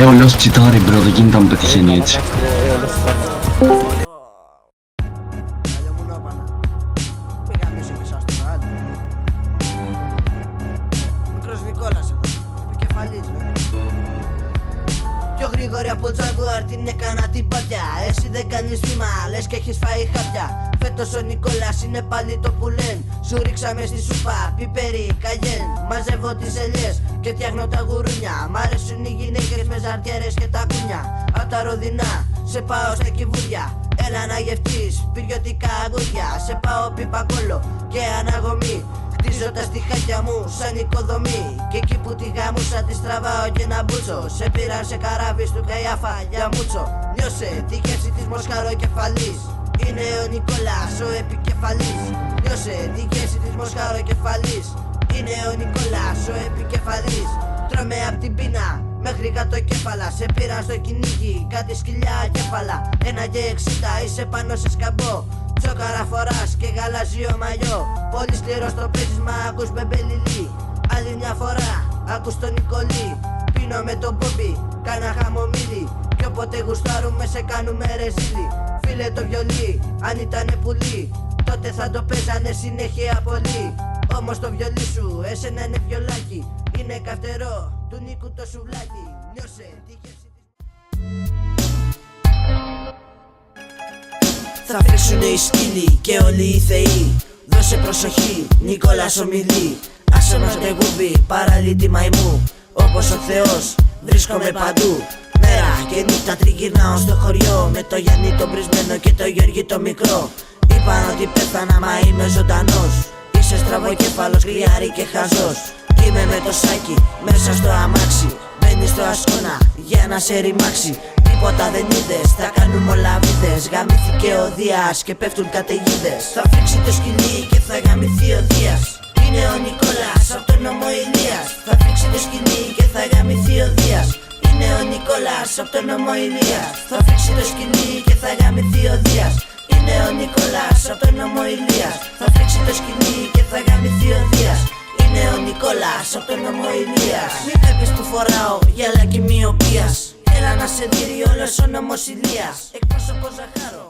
Όλος τσιτάρει μπρο, δεν γίνεται να μου πετυχαίνει έτσι. Μικρός Νικόλας εδώ, επικεφαλής με. Πιο γρήγορη από Τζαγκουάρ την έκανα την παδιά. Εσύ δεν κάνεις βήμα, λες και έχεις φάει χάπια. Φέτος ο Νικόλας είναι πάλι το που λένε. Σου ρίξαμε στη σούπα, πιπέρι, καγέν. Μαζεύω τις ελιές και φτιάχνω τα γουρούνια. Μ' αρέσουν οι γυναίκες με ζαρτιέρες και τα κούνια. Απ' τα ροδινά, σε πάω στα κυβούρια. Έλα να γευτείς, πυριωτικά αγγούρια. Σε πάω πιπακόλο και αναγωμή. Χτίζω τα στιχάκια μου σαν οικοδομή. Και εκεί που τη γάμουσα τη τραβάω και ένα μπούτσο. Σε πήραν σε καράβι του Καϊάφα για μούτσο. Νιώσε τη γεύση της μοσχαροκεφαλής. Είναι ο Νικόλας ο επικεφαλής. Νιώσε τη γεύση της μοσχαροκεφαλής. Είναι ο Νικόλας ο επικεφαλής. Τρώμε απ' την πείνα μέχρι κάτω κέφαλα. Σε πήραν στο κυνήγι κάτι σκυλιά κέφαλα. 1,60 είσαι πάνω σε σκαμπό. Τσόκαρα φοράς και γαλάζιο μαλλιό. Πολύ σκληρό στο παίζεις μα ακούς μπεμπελιλί. Άλλη μια φορά ακούς τον Νικολί. Πίνω με τον Μπόμπι, κάνα χαμομήλι. Κι όποτε γουστάρουμε σε κάνουμε ρεζίλι. Φίλε το βιολί, αν ήτανε πουλί, τότε θα το παίζανε συνέχεια πολύ. Όμως το βιολί σου εσένα είναι βιολάκι. Είναι καυτερό του Νίκου το σουβλάκι. Νιώσε τη γεύση της. Θα φύξουνε οι σκύλοι και όλοι οι θεοί. Δώσε προσοχή, Νικόλας ομιλεί. Άσε μας ρε γούμπι, παραλύτη μαϊμού. Όπως ο Θεός βρίσκομαι παντού. Μέρα και νύχτα τριγυρνάω στο χωριό. Με το Γιάννη το μπρισμένο και το Γιώργη το μικρό. Είπαν ότι πέθανα μα είμαι ζωντανός. Είσαι στραβοκέφαλος, κρυάρι και χαζός. Είμαι με το σάκι μέσα στο αμάξι. Μπαίνεις στο ασκόνα για να σε ρημάξει. Τίποτα δεν είδες, θα κάνουμε όλα βίδες. Γαμήθηκε ο Δίας και πέφτουν καταιγίδες. Θα φύξει το σκυλί και θα γαμηθεί ο Δίας. Είναι ο Νικόλας από τον νόμο Ηλίας. Θα φύξει το σκυλί και θα γαμηθεί ο Δίας. Είναι ο Νικόλας από τον νόμο Ηλίας. Θα φύξει το σκυλί και θα γαμηθεί ο Δίας. Είναι ο Νικόλας από τον νόμο Ηλίας. Θα φύξει το σκυλί και θα γαμηθεί ο Δίας. Είναι ο Νικόλας από τον νόμο Ηλίας. Μη βλέπεις που φοράω γυαλάκι μοιοπίας. Έλα να σε δει όλος ο νόμος Ηλίας. Εκπρόσωπος Ζαχάρο.